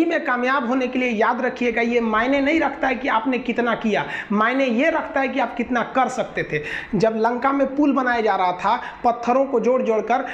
जिंदगी में कामयाब होने के लिए याद रखिएगा, ये मायने नहीं रखता है कि आपने कितना किया, मायने ये रखता है कि आप कितना कर सकते थे। जब लंका में पुल बनाया जा रहा था पत्थरों को जोड़ जोड़कर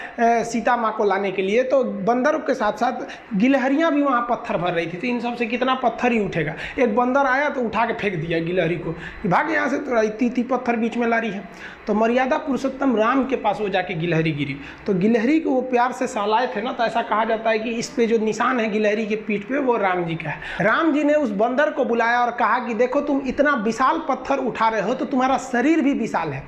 सीता माँ को लाने के लिए, तो बंदरों के साथ साथ गिलहरियाँ भी वहाँ पत्थर भर रही थी। तो इन सबसे कितना पत्थर ही उठेगा। एक बंदर आया तो उठा के फेंक दिया गिलहरी को, भाग यहाँ से, तो इतनी पत्थर बीच में ला रही है। तो मर्यादा पुरुषोत्तम राम के पास वो जाके गिलहरी गिरी, तो गिलहरी को वो प्यार से सहलाए थे ना, तो ऐसा कहा जाता है कि इस पे जो निशान है गिलहरी के पीठ पे वो राम जी का है। राम जी ने उस बंदर को बुलाया और कहा कि देखो तुम इतना विशाल पत्थर उठा रहे हो तो तुम्हारा शरीर भी विशाल है,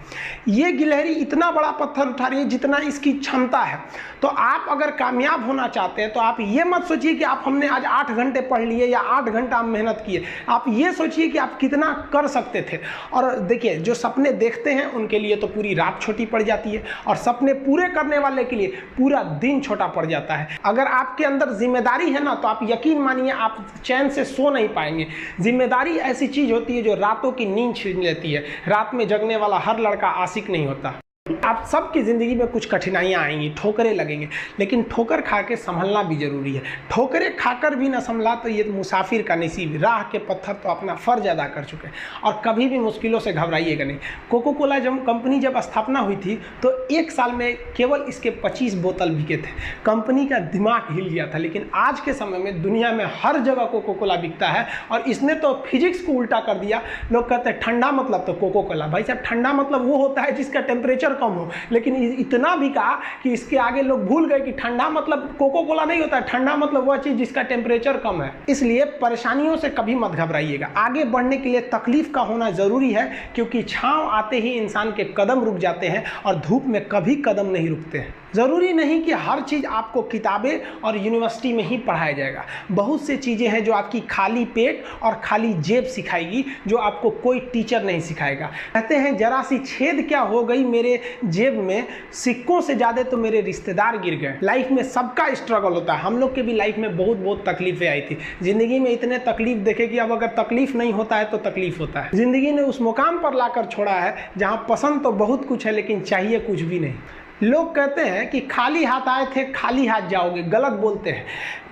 ये गिलहरी इतना बड़ा पत्थर उठा रही है जितना इसकी क्षमता है। तो आप अगर कामयाब होना चाहते हैं तो आप ये मत सोचिए कि आप हमने आज 8 घंटे पढ़ लिए या 8 घंटा हम मेहनत किए, आप ये सोचिए कि आप कितना कर सकते थे। और देखिए जो सपने देखते हैं उनके लिए तो पूरी रात छोटी पड़ जाती है, और सपने पूरे करने वाले के लिए पूरा दिन छोटा पड़ जाता है। अगर आपके अंदर जिम्मेदारी है ना, तो आप यकीन मानिए आप चैन से सो नहीं पाएंगे। जिम्मेदारी ऐसी चीज होती है जो रातों की नींद छीन लेती है। रात में जगने वाला हर लड़का आशिक नहीं होता। आप सबकी ज़िंदगी में कुछ कठिनाइयाँ आएंगी, ठोकरें लगेंगे, लेकिन ठोकर खा के संभलना भी जरूरी है। ठोकरें खाकर भी ना संभला तो ये मुसाफिर का नसीब। राह के पत्थर तो अपना फ़र्ज अदा कर चुके हैं, और कभी भी मुश्किलों से घबराइएगा नहीं। कोको कोला कंपनी जब स्थापना हुई थी तो 1 साल में केवल इसके 25 बोतल बिके थे। कंपनी का दिमाग हिल गया था। लेकिन आज के समय में दुनिया में हर जगह कोको कोला बिकता है, और इसने तो फिजिक्स को उल्टा कर दिया। लोग कहते हैं ठंडा मतलब तो कोको कोला। भाई साहब, ठंडा मतलब वो होता है जिसका टेम्परेचर कम हो, लेकिन इतना भी कहा कि इसके आगे लोग भूल गए कि ठंडा मतलब कोको कोला नहीं होता है, ठंडा मतलब वह चीज जिसका टेम्परेचर कम है। इसलिए परेशानियों से कभी मत घबराइएगा। आगे बढ़ने के लिए तकलीफ का होना जरूरी है, क्योंकि छांव आते ही इंसान के कदम रुक जाते हैं और धूप में कभी कदम नहीं रुकते हैं। ज़रूरी नहीं कि हर चीज़ आपको किताबें और यूनिवर्सिटी में ही पढ़ाया जाएगा। बहुत से चीज़ें हैं जो आपकी खाली पेट और खाली जेब सिखाएगी, जो आपको कोई टीचर नहीं सिखाएगा। कहते हैं जरा सी छेद क्या हो गई मेरे जेब में, सिक्कों से ज़्यादा तो मेरे रिश्तेदार गिर गए। लाइफ में सबका स्ट्रगल होता है। हम लोग के भी लाइफ में बहुत तकलीफें आई थी। ज़िंदगी में इतने तकलीफ देखे कि अब अगर तकलीफ नहीं होता है तो तकलीफ होता है। ज़िंदगी ने उस मुकाम पर लाकर छोड़ा है जहाँ पसंद तो बहुत कुछ है लेकिन चाहिए कुछ भी नहीं। लोग कहते हैं कि खाली हाथ आए थे खाली हाथ जाओगे, गलत बोलते हैं।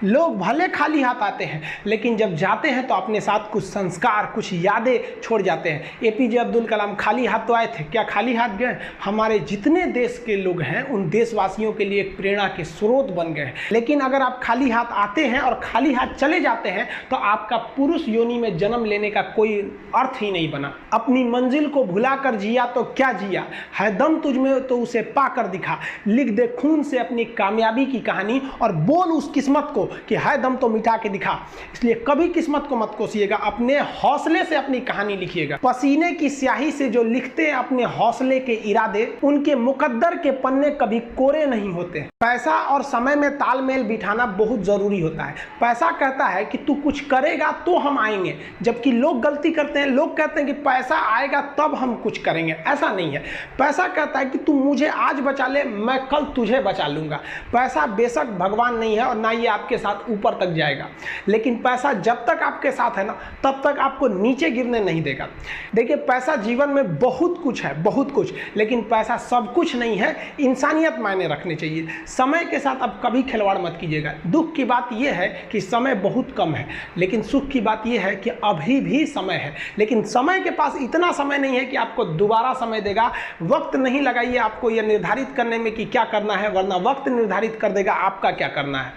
लोग भले खाली हाथ आते हैं लेकिन जब जाते हैं तो अपने साथ कुछ संस्कार, कुछ यादें छोड़ जाते हैं। एपीजे अब्दुल कलाम खाली हाथ तो आए थे, क्या खाली हाथ गए? हमारे जितने देश के लोग हैं उन देशवासियों के लिए एक प्रेरणा के स्रोत बन गए हैं। लेकिन अगर आप खाली हाथ आते हैं और खाली हाथ चले जाते हैं तो आपका पुरुष योनि में जन्म लेने का कोई अर्थ ही नहीं बना। अपनी मंजिल को भुलाकर जिया तो क्या जिया, है दम तुझ में तो उसे पाकर दिखा। लिख दे खून से अपनी कामयाबी की कहानी और बोल उस किस्मत को कि है दम तो मिटा के दिखा। इसलिए कभी किस्मत को मत कोसिएगा, अपने हौसले से अपनी कहानी लिखिएगा। पसीने की स्याही से जो लिखते हैं अपने हौसले के इरादे, उनके मुकद्दर के पन्ने कभी कोरे नहीं होते। पैसा और समय में तालमेल बिठाना बहुत जरूरी होता है। पैसा कहता है कि तू कुछ करेगा तो हम आएंगे, जबकि लोग गलती करते हैं। लोग कहते हैं कि पैसा आएगा तब हम कुछ करेंगे। ऐसा नहीं है। पैसा कहता है कि तू मुझे आज बचा ले, मैं कल तुझे बचा लूंगा। पैसा बेशक भगवान नहीं है और ना ये आपके साथ ऊपर तक जाएगा, लेकिन पैसा जब तक आपके साथ है ना तब तक आपको नीचे गिरने नहीं देगा। देखिए पैसा जीवन में बहुत कुछ है, बहुत कुछ, लेकिन पैसा सब कुछ नहीं है। इंसानियत मायने रखने चाहिए। समय के साथ अब कभी खिलवाड़ मत कीजिएगा। दुख की बात यह है कि समय बहुत कम है, लेकिन सुख की बात यह है कि अभी भी समय है। लेकिन समय के पास इतना समय नहीं है कि आपको दोबारा समय देगा। वक्त नहीं लगाइए आपको यह निर्धारित करने में कि क्या करना है, वरना वक्त निर्धारित कर देगा आपका क्या करना है।